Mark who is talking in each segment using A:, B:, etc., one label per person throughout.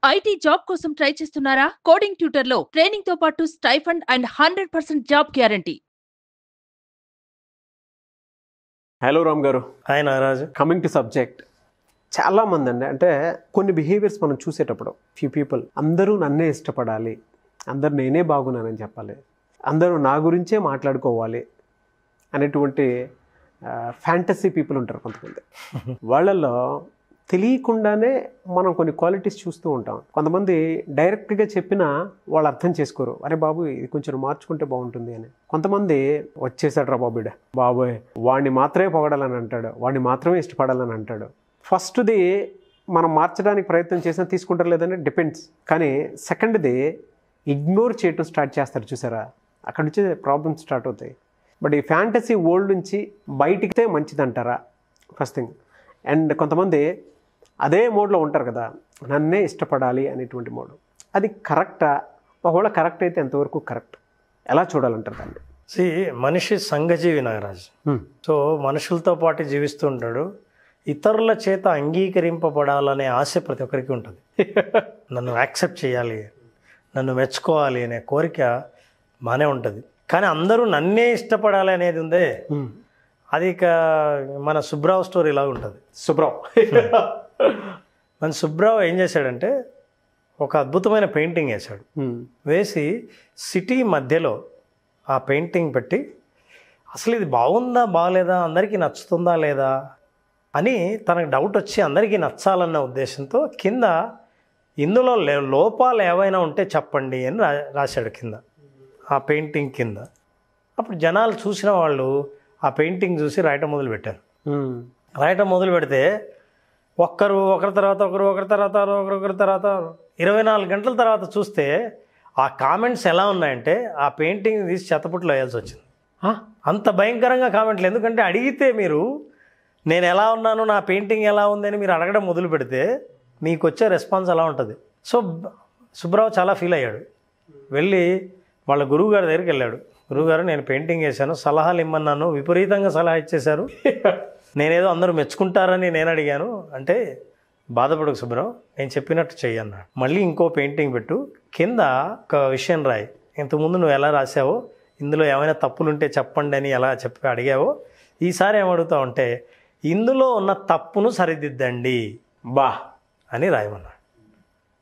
A: IT job కోసం try చేస్తున్నారా? Coding ట్యూటర్లో ట్రైనింగ్ తో పాటు stipend and 100% job guarantee.
B: Hello Ram garu.
C: Hi Nagaraju.
B: Coming to subject, చాలామంది అంటే కొన్ని బిహేవియర్స్ మనం చూసేటప్పుడు ఫ్యూ పీపుల్ అందరూ నన్నే ఇష్టపడాలి, అందరు నేనే బాగున్నానని చెప్పాలి, అందరూ నా గురించే మాట్లాడుకోవాలి అనేటువంటి ఫ్యాంటసీ పీపుల్ ఉంటారు కొంతమంది. వాళ్ళల్లో తెలియకుండానే మనం కొన్ని క్వాలిటీస్ చూస్తూ ఉంటాం. కొంతమంది డైరెక్ట్గా చెప్పినా వాళ్ళు అర్థం చేసుకోరు, అరే బాబు ఇది కొంచెం మార్చుకుంటే బాగుంటుంది అని. కొంతమంది వచ్చేసాడు రా బాబుడ, బాబోయ్ వాడిని మాత్రమే పొగడాలని అంటాడు, వాడిని మాత్రమే ఇష్టపడాలని అంటాడు. ఫస్ట్ది మనం మార్చడానికి ప్రయత్నం చేసినా తీసుకుంటారు లేదని డిపెండ్స్. కానీ సెకండ్ది ఇగ్నోర్ చేయటం స్టార్ట్ చేస్తారు, చూసారా? అక్కడి నుంచి ప్రాబ్లమ్స్ స్టార్ట్ అవుతాయి. బట్ ఈ ఫ్యాంటసీ వరల్డ్ నుంచి బయటికితే మంచిదంటారా? First thing. అండ్ కొంతమంది అదే మోడ్లో ఉంటారు కదా, నన్నే ఇష్టపడాలి అనేటువంటి మోడ్. అది కరెక్టా? ఒకవేళ కరెక్ట్ అయితే ఎంతవరకు కరెక్ట్? ఎలా చూడాలంటారు దాన్ని?
C: మనిషి సంఘజీవి నాగరాజు. సో మనుషులతో పాటు జీవిస్తూ ఉంటాడు. ఇతరుల చేత అంగీకరింపబడాలనే ఆశ ప్రతి ఒక్కరికి ఉంటుంది. నన్ను యాక్సెప్ట్ చేయాలి, నన్ను మెచ్చుకోవాలి అనే కోరిక బాగానే ఉంటుంది. కానీ అందరూ నన్నే ఇష్టపడాలి అనేది ఉందే, అది ఇక మన సుబ్రావ్ స్టోరీ లాగా ఉంటుంది. మన సుబ్రావ్ ఏం చేశాడంటే ఒక అద్భుతమైన పెయింటింగ్ వేశాడు. వేసి సిటీ మధ్యలో ఆ పెయింటింగ్ పెట్టి అసలు ఇది బాగుందా బాగలేదా, అందరికీ నచ్చుతుందా లేదా అని తనకు డౌట్ వచ్చి అందరికీ నచ్చాలన్న ఉద్దేశంతో కింద ఇందులో లోపాలు ఏవైనా ఉంటే చెప్పండి అని రాశాడు కింద, ఆ పెయింటింగ్ కింద. అప్పుడు జనాలు చూసిన వాళ్ళు ఆ పెయింటింగ్ చూసి రాయటం మొదలుపెట్టారు. రాయటం మొదలు పెడితే ఒకరి తర్వాత ఒకరు 24 గంటల తర్వాత చూస్తే ఆ కామెంట్స్ ఎలా ఉన్నాయంటే ఆ పెయింటింగ్ తీసి చెత్తపుట్లో వేయాల్సి వచ్చింది. అంత భయంకరంగా కామెంట్లు. ఎందుకంటే అడిగితే మీరు నేను ఎలా ఉన్నాను, నా పెయింటింగ్ ఎలా ఉందని మీరు అడగడం మొదలు పెడితే మీకు వచ్చే రెస్పాన్స్ ఎలా ఉంటుంది. సో సుబ్రావ్ చాలా ఫీల్ అయ్యాడు. వెళ్ళి వాళ్ళ గురువుగారి దగ్గరికి వెళ్ళాడు. గురువుగారు, నేను పెయింటింగ్ వేశాను, సలహాలు ఇమ్మన్నాను, విపరీతంగా సలహా ఇచ్చేశారు, నేనేదో అందరూ మెచ్చుకుంటారని నేను అడిగాను అంటే, బాధపడకు సుబ్రావ్, నేను చెప్పినట్టు చెయ్యన్నాడు. మళ్ళీ ఇంకో పెయింటింగ్ పెట్టు, కింద ఒక విషయం రాయి, ఇంతకుముందు నువ్వు ఎలా రాసావో ఇందులో ఏమైనా తప్పులుంటే చెప్పండి అని ఎలా చెప్పి అడిగావో, ఈసారి ఏమడుగుతావు అంటే ఇందులో ఉన్న తప్పును సరిదిద్దండి బా అని రాయమన్నాడు.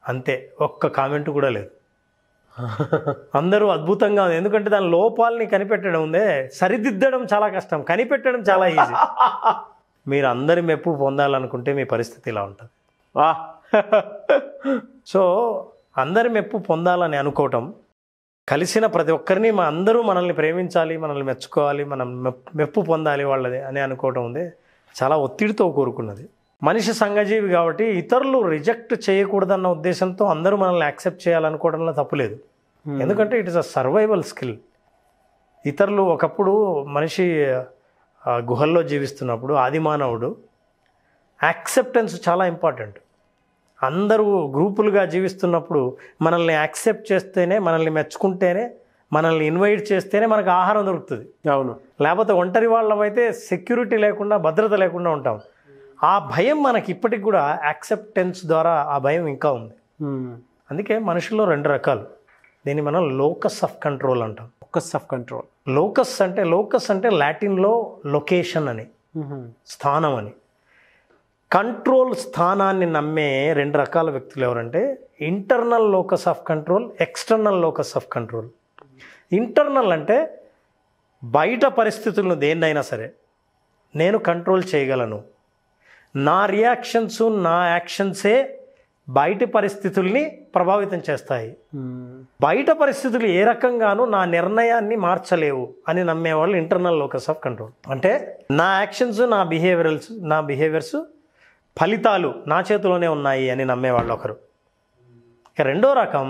C: అంతే, ఒక్క కామెంట్ కూడా లేదు. అందరూ అద్భుతంగా ఉంది. ఎందుకంటే దాని లోపాలని కనిపెట్టడం ఉందే, సరిదిద్దడం చాలా కష్టం, కనిపెట్టడం చాలా ఈజీ. మీరు అందరి మెప్పు పొందాలనుకుంటే మీ పరిస్థితి ఇలా ఉంటుంది. సో అందరి మెప్పు పొందాలని అనుకోవటం, కలిసిన ప్రతి ఒక్కరిని అందరూ మనల్ని ప్రేమించాలి, మనల్ని మెచ్చుకోవాలి, మనం మెప్పు పొందాలి వాళ్ళది అని అనుకోవటం ఉంది చాలా ఒత్తిడితో కూరుకున్నది. మనిషి సంఘజీవి కాబట్టి ఇతరులు రిజెక్ట్ చేయకూడదన్న ఉద్దేశంతో అందరూ మనల్ని యాక్సెప్ట్ చేయాలనుకోవడంలో తప్పులేదు. ఎందుకంటే it is a survival skill. ఇతరులు ఒకప్పుడు మనిషి గుహల్లో జీవిస్తున్నప్పుడు ఆదిమానవుడు యాక్సెప్టెన్స్ చాలా ఇంపార్టెంట్. అందరూ గ్రూపులుగా జీవిస్తున్నప్పుడు మనల్ని యాక్సెప్ట్ చేస్తేనే, మనల్ని మెచ్చుకుంటేనే, మనల్ని ఇన్వైట్ చేస్తేనే మనకు ఆహారం దొరుకుతుంది.
B: అవును.
C: లేకపోతే ఒంటరి వాళ్ళమైతే సెక్యూరిటీ లేకుండా, భద్రత లేకుండా ఉంటాం. ఆ భయం మనకి ఇప్పటికి కూడా యాక్సెప్టెన్స్ ద్వారా ఆ భయం ఇంకా ఉంది. అందుకే మనుషుల్లో 2 రకాలు. దీన్ని మనం లోకస్ ఆఫ్ కంట్రోల్ అంటాం. లోకస్ అంటే లాటిన్లో లొకేషన్ అని, స్థానం అని. కంట్రోల్ స్థానాన్ని నమ్మే 2 రకాల వ్యక్తులు ఎవరంటే internal locus of control, external locus of control. Internal అంటే బయట పరిస్థితులను దేన్నైనా సరే నేను కంట్రోల్ చేయగలను, నా రియాక్షన్స్, నా యాక్షన్సే బయట పరిస్థితుల్ని ప్రభావితం చేస్తాయి, బయట పరిస్థితులు ఏ రకంగానూ నా నిర్ణయాన్ని మార్చలేవు అని నమ్మేవాళ్ళు ఇంటర్నల్ లోకస్ ఆఫ్ కంట్రోల్. అంటే నా యాక్షన్స్, నా బిహేవియర్స్ ఫలితాలు నా చేతిలోనే ఉన్నాయి అని నమ్మేవాళ్ళు ఒకరు. ఇక రెండో రకం,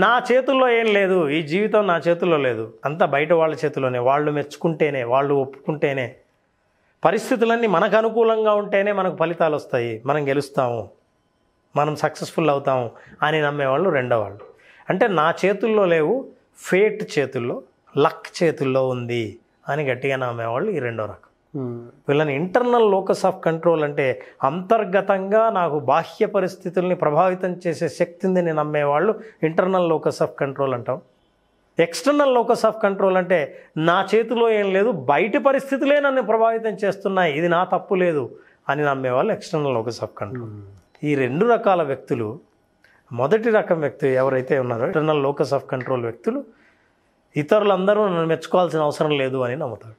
C: నా చేతుల్లో ఏం లేదు, ఈ జీవితం నా చేతుల్లో లేదు, అంతా బయట వాళ్ళ చేతిలోనే, వాళ్ళు మెచ్చుకుంటేనే, వాళ్ళు ఒప్పుకుంటేనే, పరిస్థితులన్నీ మనకు అనుకూలంగా ఉంటేనే మనకు ఫలితాలు వస్తాయి, మనం గెలుస్తాము, మనం సక్సెస్ఫుల్ అవుతాము అని నమ్మేవాళ్ళు రెండో వాళ్ళు. అంటే నా చేతుల్లో లేవు, ఫేట్ చేతుల్లో, లక్ చేతుల్లో ఉంది అని గట్టిగా నమ్మేవాళ్ళు ఈ రెండో రకం. వీళ్ళని ఇంటర్నల్ లోకస్ ఆఫ్ కంట్రోల్ అంటే అంతర్గతంగా నాకు బాహ్య పరిస్థితుల్ని ప్రభావితం చేసే శక్తి ఉందని నమ్మేవాళ్ళు ఇంటర్నల్ లోకస్ ఆఫ్ కంట్రోల్ అంటాం. ఎక్స్టర్నల్ లోకస్ ఆఫ్ కంట్రోల్ అంటే నా చేతిలో ఏం లేదు, బయట పరిస్థితులే నన్ను ప్రభావితం చేస్తున్నాయి, ఇది నా తప్పు లేదు అని నమ్మేవాళ్ళు ఎక్స్టర్నల్ లోకస్ ఆఫ్ కంట్రోల్. ఈ 2 రకాల వ్యక్తులు, మొదటి రకం వ్యక్తి ఎవరైతే ఉన్నారో ఇంటర్నల్ లోకస్ ఆఫ్ కంట్రోల్ వ్యక్తులు ఇతరులందరూ నన్ను మెచ్చుకోవాల్సిన అవసరం లేదు అని నమ్ముతాడు.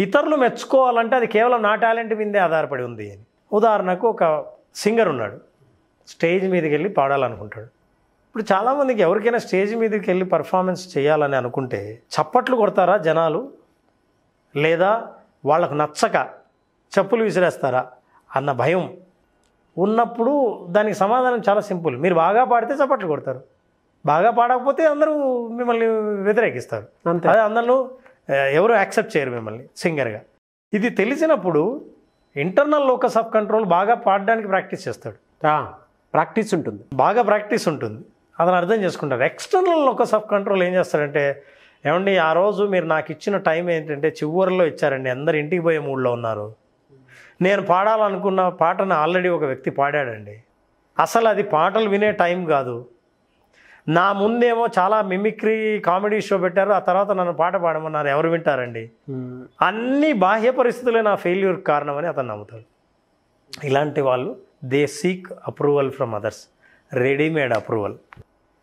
C: ఇతరులు మెచ్చుకోవాలంటే అది కేవలం నా టాలెంట్ మీదే ఆధారపడి ఉంది అని. ఉదాహరణకు ఒక సింగర్ ఉన్నాడు, స్టేజ్ మీదకి వెళ్ళి పాడాలనుకుంటాడు. ఇప్పుడు చాలామందికి ఎవరికైనా స్టేజ్ మీదకి వెళ్ళి పర్ఫార్మెన్స్ చేయాలని అనుకుంటే చప్పట్లు కొడతారా జనాలు, లేదా వాళ్ళకు నచ్చక చెప్పులు విసిరేస్తారా అన్న భయం ఉన్నప్పుడు దానికి సమాధానం చాలా సింపుల్. మీరు బాగా పాడితే చప్పట్లు కొడతారు, బాగా పాడకపోతే అందరూ మిమ్మల్ని వ్యతిరేకిస్తారు. అదే అందరూ ఎవరు యాక్సెప్ట్ చేయరు మిమ్మల్ని సింగర్గా. ఇది తెలిసినప్పుడు ఇంటర్నల్ లోకస్ ఆఫ్ కంట్రోల్ బాగా పాడడానికి ప్రాక్టీస్ చేస్తాడు.
B: ప్రాక్టీస్ ఉంటుంది,
C: బాగా ప్రాక్టీస్ ఉంటుంది, అతను అర్థం చేసుకుంటారు. ఎక్స్టర్నల్ లోకస్ ఆఫ్ కంట్రోల్ ఏం చేస్తాడంటే, ఏమండి ఆ రోజు మీరు నాకు ఇచ్చిన టైం ఏంటంటే చివరిలో ఇచ్చారండి, అందరు ఇంటికి పోయే మూడ్లో ఉన్నారు, నేను పాడాలనుకున్న పాటను ఆల్రెడీ ఒక వ్యక్తి పాడాడండి, అసలు అది పాటలు వినే టైం కాదు, నా ముందేమో చాలా మిమిక్రీ కామెడీ షో పెట్టారు, ఆ తర్వాత నన్ను పాట పాడమన్నారు, ఎవరు వింటారండి, అన్ని బాహ్య పరిస్థితులే నా ఫెయిల్యూర్ కారణమని అతను నమ్ముతాడు. ఇలాంటి వాళ్ళు they seek approval from others, readymade approval,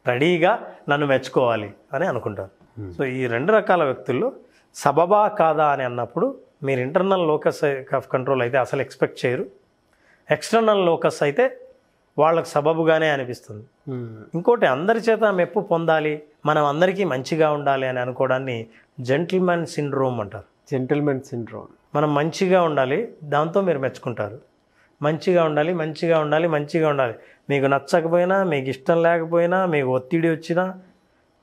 C: రెడీగా నన్ను మెచ్చుకోవాలి అని అనుకుంటారు. సో ఈ 2 రకాల వ్యక్తుల్లో సబబా కాదా అని అన్నప్పుడు మీరు ఇంటర్నల్ లోకస్ ఆఫ్ కంట్రోల్ అయితే అసలు ఎక్స్పెక్ట్ చేయరు, ఎక్స్టర్నల్ లోకస్ అయితే వాళ్ళకు సబబుగానే అనిపిస్తుంది. ఇంకోటి, అందరి చేత మెప్పు పొందాలి, మనం అందరికీ మంచిగా ఉండాలి అని అనుకోవడాన్ని జెంటిల్మెన్ సిండ్రోమ్ అంటారు.
B: Gentlemen syndrome.
C: మనం మంచిగా ఉండాలి, దాంతో మీరు మెచ్చుకుంటారు. మంచిగా ఉండాలి, మంచిగా ఉండాలి, మంచిగా ఉండాలి, మీకు నచ్చకపోయినా, మీకు ఇష్టం లేకపోయినా, మీకు ఒత్తిడి వచ్చినా,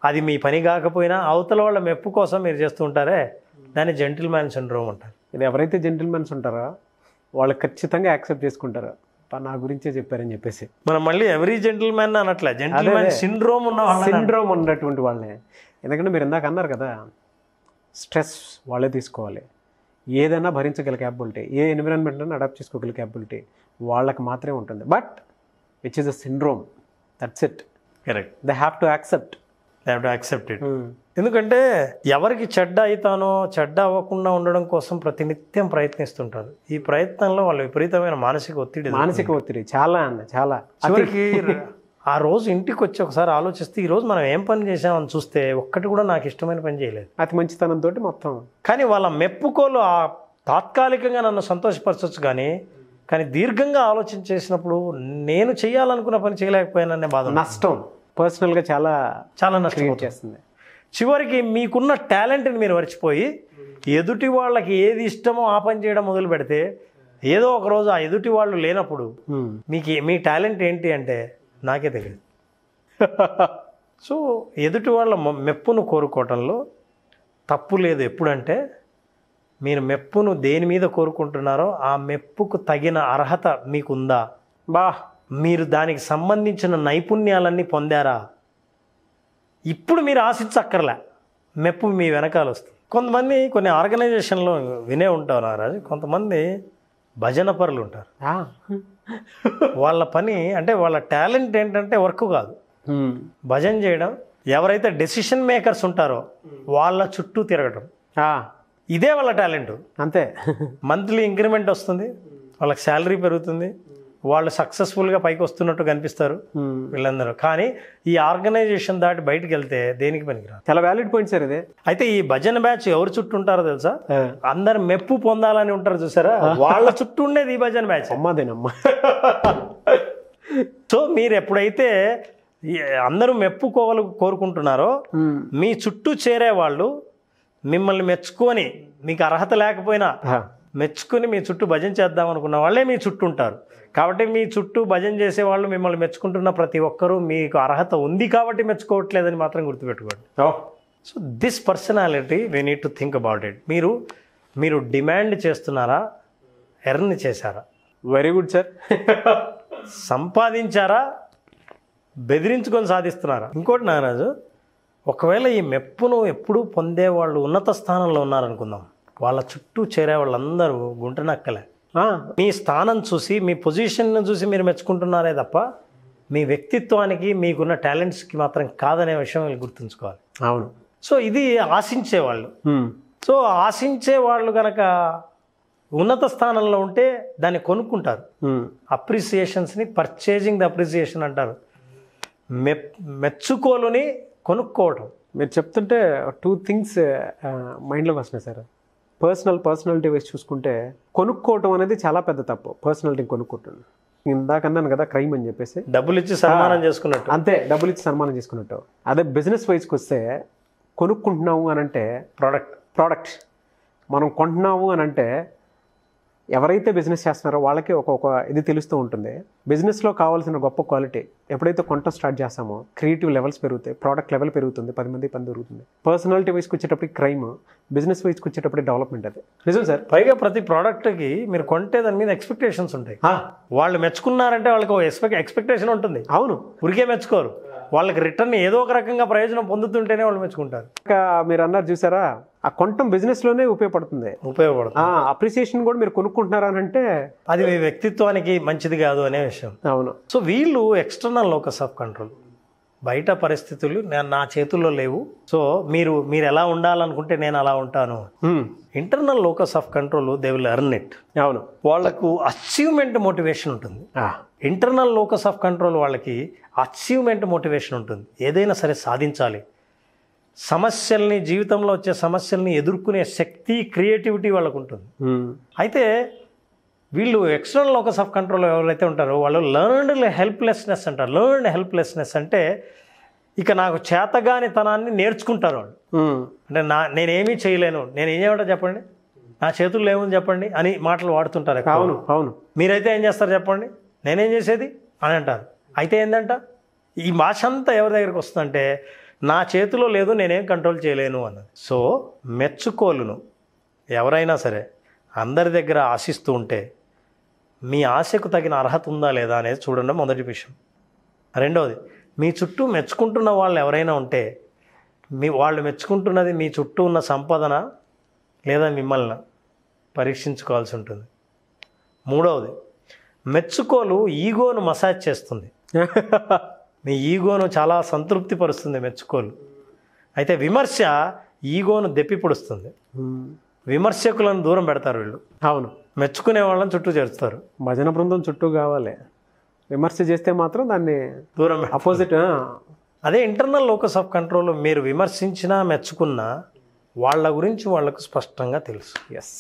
C: అది మీ పని కాకపోయినా అవతల వాళ్ళ మెప్పు కోసం మీరు చేస్తూ ఉంటారే, దాన్ని జెంటిల్మెన్ సిండ్రోమ్ అంటారు.
B: ఇది ఎవరైతే జెంటిల్మెన్స్ ఉంటారో వాళ్ళు ఖచ్చితంగా యాక్సెప్ట్ చేసుకుంటారు, నా గురించే చెప్పారని చెప్పేసి.
C: మనం మళ్ళీ ఎవరీ జెంటిల్మెన్ అనట్లే, జెంటిల్మెన్ సిండ్రోమ్
B: సిండ్రోమ్ ఉన్నటువంటి వాళ్ళే. ఎందుకంటే మీరు ఇందాక అన్నారు కదా, స్ట్రెస్ వాళ్ళే తీసుకోవాలి, ఏదైనా భరించగల క్యాపబిలిటీ, ఏ ఎన్విరాన్మెంట్ అయినా అడాప్ట్ చేసుకోగల క్యాపబిలిటీ వాళ్ళకి మాత్రమే ఉంటుంది. But which is a syndrome, that's it.
C: Correct.
B: They have to accept,
C: they have to accept it. ఎందుకంటే ఎవరికి చెడ్డ అవుతానో, చెడ్డ అవ్వకుండా ఉండడం కోసం ప్రతినిత్యం ప్రయత్నిస్తుంటారు. ఈ ప్రయత్నంలో వాళ్ళు విపరీతమైన మానసిక ఒత్తిడి
B: చాలా చాలా.
C: చివరికి ఆ రోజు ఇంటికి వచ్చి ఒకసారి ఆలోచిస్తే ఈరోజు మనం ఏం పని చేసామని చూస్తే ఒక్కటి కూడా నాకు ఇష్టమైన పని చేయలేదు,
B: అతి మంచితనంతో మొత్తం.
C: కానీ వాళ్ళ మెప్పుకోలు ఆ తాత్కాలికంగా నన్ను సంతోషపరచవచ్చు, కానీ దీర్ఘంగా ఆలోచన చేసినప్పుడు నేను చేయాలనుకున్న పని చేయలేకపోయాననే బాధ,
B: నష్టం, పర్సనల్గా చాలా చాలా నష్టం చేస్తుంది.
C: చివరికి మీకున్న టాలెంట్ని మీరు మర్చిపోయి ఎదుటి వాళ్ళకి ఏది ఇష్టమో ఆ పని చేయడం మొదలు పెడితే ఏదో ఒక రోజు ఆ ఎదుటి వాళ్ళు లేనప్పుడు మీ టాలెంట్ ఏంటి అంటే నాకే తెలియదు. సో ఎదుటి వాళ్ళ మెప్పును కోరుకోవటంలో తప్పు లేదు. ఎప్పుడంటే మీరు మెప్పును దేని మీద కోరుకుంటున్నారో ఆ మెప్పుకు తగిన అర్హత మీకుందా, మీరు దానికి సంబంధించిన నైపుణ్యాలన్నీ పొందారా, ఇప్పుడు మీరు ఆశించక్కర్లే, మెప్పు మీ వెనకాల వస్తుంది. కొంతమంది కొన్ని ఆర్గనైజేషన్లో వినే ఉంటారు నారాజు, కొంతమంది భజన పరులు ఉంటారు. వాళ్ళ పని అంటే వాళ్ళ టాలెంట్ ఏంటంటే వర్క్ కాదు, భజన చేయడం. ఎవరైతే డెసిషన్ మేకర్స్ ఉంటారో వాళ్ళ చుట్టూ తిరగటం, ఇదే వాళ్ళ టాలెంట్.
B: అంతే.
C: మంత్లీ ఇంక్రిమెంట్ వస్తుంది, వాళ్ళకి శాలరీ పెరుగుతుంది, వాళ్ళు సక్సెస్ఫుల్గా పైకి వస్తున్నట్టు కనిపిస్తారు వీళ్ళందరూ. కానీ ఈ ఆర్గనైజేషన్ దాటి బయటకు వెళ్తే దేనికి పనికిరాదు.
B: చాలా వ్యాలిడ్ పాయింట్ సార్ ఇది.
C: అయితే ఈ భజన బ్యాచ్ ఎవరు చుట్టూ ఉంటారో తెలుసా? అందరు మెప్పు పొందాలని ఉంటారు చూసారా, వాళ్ళ చుట్టూ ఉండేది ఈ భజన బ్యాచ్.
B: అమ్మాదేనమ్మా.
C: సో మీరు ఎప్పుడైతే అందరూ కోరుకుంటున్నారో మీ చుట్టూ చేరే వాళ్ళు మిమ్మల్ని మెచ్చుకొని, మీకు అర్హత లేకపోయినా మెచ్చుకుని మీ చుట్టూ భజన చేద్దాం అనుకున్న వాళ్ళే మీ చుట్టూ ఉంటారు. కాబట్టి మీ చుట్టూ భజన చేసేవాళ్ళు మిమ్మల్ని మెచ్చుకుంటున్న ప్రతి ఒక్కరూ మీకు అర్హత ఉంది కాబట్టి మెచ్చుకోవట్లేదని మాత్రం గుర్తుపెట్టుకోండి. So this personality we need to think about it. మీరు డిమాండ్ చేస్తున్నారా, ఎర్న్ చేశారా?
B: Very good sir.
C: సంపాదించారా, బెదిరించుకొని సాధిస్తున్నారా? ఇంకోటి నారాజు, ఒకవేళ ఈ మెప్పును ఎప్పుడూ పొందేవాళ్ళు ఉన్నత స్థానంలో ఉన్నారనుకుందాం, వాళ్ళ చుట్టూ చేరే వాళ్ళందరూ గుంట నక్కలే. మీ స్థానం చూసి, మీ పొజిషన్ను చూసి మీరు మెచ్చుకుంటున్నారే తప్ప మీ వ్యక్తిత్వానికి, మీకున్న టాలెంట్స్కి మాత్రం కాదనే విషయం వీళ్ళు గుర్తుంచుకోవాలి.
B: అవును.
C: సో ఇది ఆశించేవాళ్ళు. సో ఆశించే వాళ్ళు కనుక ఉన్నత స్థానంలో ఉంటే దాన్ని కొనుక్కుంటారు. అప్రిసియేషన్స్ని పర్చేజింగ్ ద అప్రిసియేషన్ అంటారు. మెచ్చుకోలుని కొనుక్కోవటం.
B: మీరు చెప్తుంటే 2 థింగ్స్ మైండ్లోకి వస్తున్నాయి సార్. పర్సనాలిటీ వైజ్ చూసుకుంటే కొనుక్కోవటం అనేది చాలా పెద్ద తప్పు. పర్సనాలిటీని కొనుక్కోవటం ఇందాకన్నాను కదా, క్రైమ్ అని చెప్పేసి
C: డబ్బులు ఇచ్చి సన్మానం చేసుకున్నట్టు.
B: అంతే, డబ్బులు ఇచ్చి సన్మానం చేసుకున్నట్టు. అదే బిజినెస్ వైజ్కి వస్తే కొనుక్కుంటున్నాము అని అంటే ప్రోడక్ట్ మనం కొంటున్నాము అని అంటే ఎవరైతే బిజినెస్ చేస్తున్నారో వాళ్ళకి ఒక్కొక్క ఇది తెలుస్తూ ఉంటుంది. బిజినెస్లో కావాల్సిన గొప్ప క్వాలిటీ ఎప్పుడైతే కొనటం స్టార్ట్ చేస్తామో క్రియేటివ్ లెవెల్స్ పెరుగుతాయి, ప్రోడక్ట్ లెవెల్ పెరుగుతుంది, 10 మంది పని దొరుకుతుంది. పర్సనాలిటీ వైజ్కి వచ్చేటప్పటికి క్రైమ్, బిజినెస్ వైజ్కి వచ్చేటప్పటికి డెవలప్మెంట్. అది నిజం సార్.
C: పైగా ప్రతి ప్రోడక్ట్కి మీరు కొంటే దాని మీద ఎక్స్పెక్టేషన్స్ ఉంటాయి. వాళ్ళు మెచ్చుకున్నారంటే వాళ్ళకి ఎక్స్పెక్టేషన్ ఉంటుంది.
B: అవును,
C: ఉరికే మెచ్చుకోరు. వాళ్ళకి రిటర్న్ ఏదో ఒక రకంగా ప్రయోజనం పొందుతుంటేనే వాళ్ళు మెచ్చుకుంటారు.
B: ఇంకా మీరు అన్నారు చూసారా, ఆ కొనటం బిజినెస్లోనే ఉపయోగపడుతుంది. అప్రిసియేషన్ కూడా మీరు కొనుక్కుంటున్నారా అని అంటే
C: అది మీ వ్యక్తిత్వానికి మంచిది కాదు అనే విషయం.
B: అవును.
C: సో వీళ్ళు ఎక్స్టర్నల్ లోకస్ ఆఫ్ కంట్రోల్, బయట పరిస్థితులు నా చేతుల్లో లేవు, సో మీరు ఎలా ఉండాలనుకుంటే నేను అలా ఉంటాను. Internal locus of control, they will earn it.
B: అవును.
C: వాళ్ళకు అచీవ్మెంట్ మోటివేషన్ ఉంటుంది. ఇంటర్నల్ లోకస్ ఆఫ్ కంట్రోల్ వాళ్ళకి అచీవ్మెంట్ మోటివేషన్ ఉంటుంది. ఏదైనా సరే సాధించాలి, సమస్యల్ని, జీవితంలో వచ్చే సమస్యల్ని ఎదుర్కొనే శక్తి, క్రియేటివిటీ వాళ్ళకు ఉంటుంది. అయితే వీళ్ళు ఎక్స్టర్నల్ లోకస్ ఆఫ్ కంట్రోల్ ఎవరైతే ఉంటారో వాళ్ళు లెర్న్డ్ హెల్ప్లెస్నెస్ అంటారు. లెర్న్డ్ హెల్ప్లెస్నెస్ అంటే ఇక నాకు చేతగాని తనాన్ని నేర్చుకుంటారు వాళ్ళు. అంటే నేనేమీ చేయలేను, నేను ఏం చేయమంటా చెప్పండి, నా చేతుల్లో ఏముంది చెప్పండి అని మాటలు వాడుతుంటారు.
B: అవును అవును.
C: మీరైతే ఏం చేస్తారు చెప్పండి, నేనేం చేసేది అని అంటారు. అయితే ఏంటంట, ఈ భాష అంతా ఎవరి దగ్గరికి వస్తుందంటే నా చేతిలో లేదు, నేనేం కంట్రోల్ చేయలేను అన్నది. సో మెచ్చుకోలును ఎవరైనా సరే అందరి దగ్గర ఆశిస్తూ ఉంటే మీ ఆశకు తగిన అర్హత ఉందా లేదా అనేది చూడండి, మొదటి విషయం. రెండవది, మీ చుట్టూ మెచ్చుకుంటున్న వాళ్ళు ఎవరైనా ఉంటే వాళ్ళు మెచ్చుకుంటున్నది మీ చుట్టూ ఉన్న సంపదన లేదా మిమ్మల్ని పరీక్షించుకోవాల్సి ఉంటుంది. మూడవది, మెచ్చుకోలు ఈగోను మసాజ్ చేస్తుంది. మీ ఈగోను చాలా సంతృప్తి పరుస్తుంది మెచ్చుకోలు. అయితే విమర్శ ఈగోను దెప్పిపొడుస్తుంది. విమర్శకులను దూరం పెడతారు వీళ్ళు.
B: అవును.
C: మెచ్చుకునే వాళ్ళని చుట్టూ చేరుస్తారు.
B: భజన బృందం చుట్టూ కావాలి, విమర్శ చేస్తే మాత్రం దాన్ని
C: దూరం
B: అపోజిట్.
C: అదే ఇంటర్నల్ లోకస్ ఆఫ్ కంట్రోల్, మీరు విమర్శించినా మెచ్చుకున్నా వాళ్ళ గురించి వాళ్ళకు స్పష్టంగా తెలుసు.
B: ఎస్.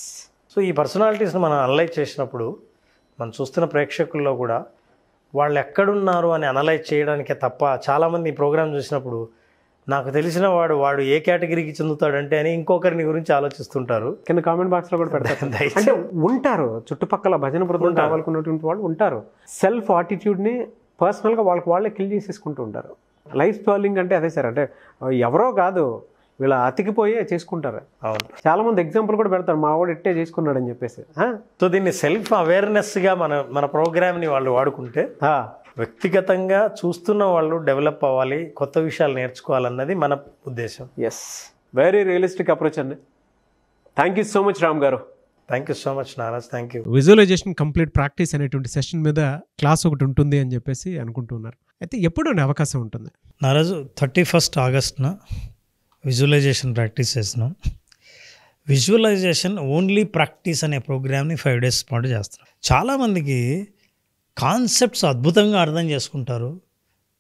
C: సో ఈ పర్సనాలిటీస్ని మనం అనలైజ్ చేసినప్పుడు మనం చూస్తున్న ప్రేక్షకుల్లో కూడా వాళ్ళు ఎక్కడున్నారు అని అనలైజ్ చేయడానికే తప్ప, చాలామంది ఈ ప్రోగ్రామ్ చూసినప్పుడు నాకు తెలిసిన వాడు ఏ కేటగిరీకి చెందుతాడంటే అని ఇంకొకరిని గురించి ఆలోచిస్తుంటారు.
B: కింద కామెంట్ బాక్స్లో కూడా పెడతారు. అంటే ఉంటారు చుట్టుపక్కల భజన బృందం కావాలనుకున్నటువంటి వాళ్ళు ఉంటారు. సెల్ఫ్ ఆటిట్యూడ్ని పర్సనల్గా వాళ్ళే కిల్ చేసేసుకుంటూ ఉంటారు. లైఫ్ స్పాయిలింగ్ అంటే అదే సార్. అంటే ఎవరో కాదు, వీళ్ళ అతికిపోయే చేసుకుంటారు.
C: అవును.
B: చాలామంది ఎగ్జాంపుల్ కూడా పెడతారు, మా వాడు ఇట్టే చేసుకున్నాడు అని చెప్పేసి.
C: సో దీన్ని సెల్ఫ్ అవేర్నెస్గా మన ప్రోగ్రామ్ని వాళ్ళు వాడుకుంటే వ్యక్తిగతంగా చూస్తున్న వాళ్ళు డెవలప్ అవ్వాలి, కొత్త విషయాలు నేర్చుకోవాలన్నది మన ఉద్దేశం.
B: ఎస్, వెరీ రియలిస్టిక్ అప్రోచ్ అండి. Thank you so much Ram garu.
C: Thank you so much Naraj. Thank you.
D: Visualization complete practice అనేటువంటి సెషన్ మీద క్లాస్ ఒకటి ఉంటుంది అని చెప్పేసి అనుకుంటున్నారు. అయితే ఎప్పుడు అవకాశం ఉంటుంది
C: నారాజు? 31 ఆగస్టున విజువలైజేషన్ ప్రాక్టీస్ చేస్తున్నాం. విజువలైజేషన్ ఓన్లీ ప్రాక్టీస్ అనే ప్రోగ్రామ్ని 5 days పాటు చేస్తున్నాం. చాలామందికి కాన్సెప్ట్స్ అద్భుతంగా అర్థం చేసుకుంటారు,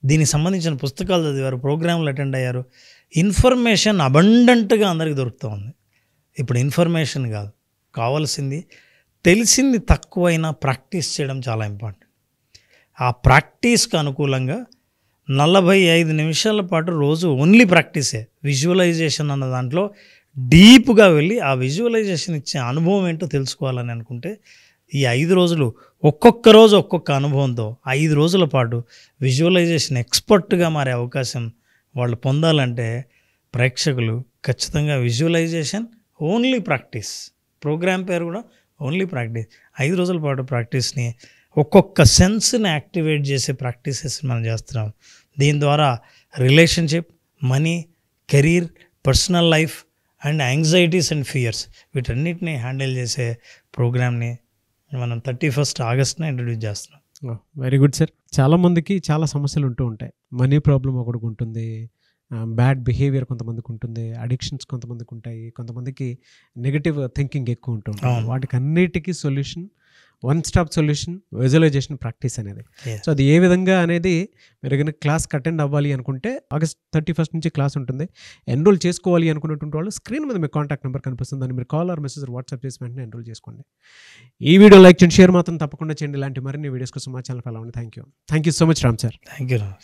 C: దీనికి సంబంధించిన పుస్తకాలు చదివారు, ప్రోగ్రాంలు అటెండ్ అయ్యారు, ఇన్ఫర్మేషన్ అబండెంట్గా అందరికీ దొరుకుతూ ఉంది. ఇప్పుడు ఇన్ఫర్మేషన్ కాదు కావాల్సింది, తెలిసింది తక్కువైనా ప్రాక్టీస్ చేయడం చాలా ఇంపార్టెంట్. ఆ ప్రాక్టీస్కి అనుకూలంగా 45 నిమిషాల పాటు రోజు ఓన్లీ ప్రాక్టీసే. విజువలైజేషన్ అన్న దాంట్లో డీప్గా వెళ్ళి ఆ విజువలైజేషన్ ఇచ్చే అనుభవం ఏంటో తెలుసుకోవాలని అనుకుంటే ఈ 5 రోజులు ఒక్కొక్క రోజు ఒక్కొక్క అనుభవంతో 5 రోజుల పాటు విజువలైజేషన్ ఎక్స్పర్ట్గా మారే అవకాశం వాళ్ళు పొందాలంటే ప్రేక్షకులు ఖచ్చితంగా విజువలైజేషన్ ఓన్లీ ప్రాక్టీస్, ప్రోగ్రామ్ పేరు కూడా ఓన్లీ ప్రాక్టీస్, 5 రోజుల పాటు ప్రాక్టీస్ని ఒక్కొక్క సెన్స్ని యాక్టివేట్ చేసే ప్రాక్టీసెస్ మనం చేస్తున్నాం. దీని ద్వారా relationship, money, career, personal life and anxieties and fears వీటన్నిటిని హ్యాండిల్ చేసే ప్రోగ్రామ్ని మనం 31st ఆగస్ట్న ఇంట్రడ్యూస్ చేస్తున్నాం.
D: Very good sir. చాలామందికి చాలా సమస్యలు ఉంటూ ఉంటాయి. మనీ ప్రాబ్లం ఒకటికి ఉంటుంది, బ్యాడ్ బిహేవియర్ కొంతమందికి ఉంటుంది, అడిక్షన్స్ కొంతమందికి ఉంటాయి, కొంతమందికి నెగటివ్ థింకింగ్ ఎక్కువ ఉంటూ ఉంటుంది. వాటికి అన్నిటికీ solution, one stop solution visualization practice అనేది. సో అది ఏ విధంగా అనేది మీరు ఏదైనా క్లాస్కి అటెండ్ అవ్వాలి అనుకుంటే ఆగస్ట్ 31st నుంచి క్లాస్ ఉంటుంది. ఎన్రోల్ చేసుకోవాలి అనుకున్నటువంటి వాళ్ళు స్క్రీన్ మీద మీ కాంటాక్ట్ నెంబర్ కనిపిస్తుంది, దాన్ని మీరు కాల్ ఆర్ మెసేజ్ వాట్సాప్ చేసి వెంటనే ఎన్రోల్ చేసుకోండి. ఈ వీడియో లైక్ చేయండి, షేర్ మాత్రం తప్పకుండా చేయండి. ఇలాంటి మరిన్ని వీడియోస్ కోసం మా ఛానల్ ఫాలో అవ్వండి. Thank you so much Ram sir.
C: Thank you Ram.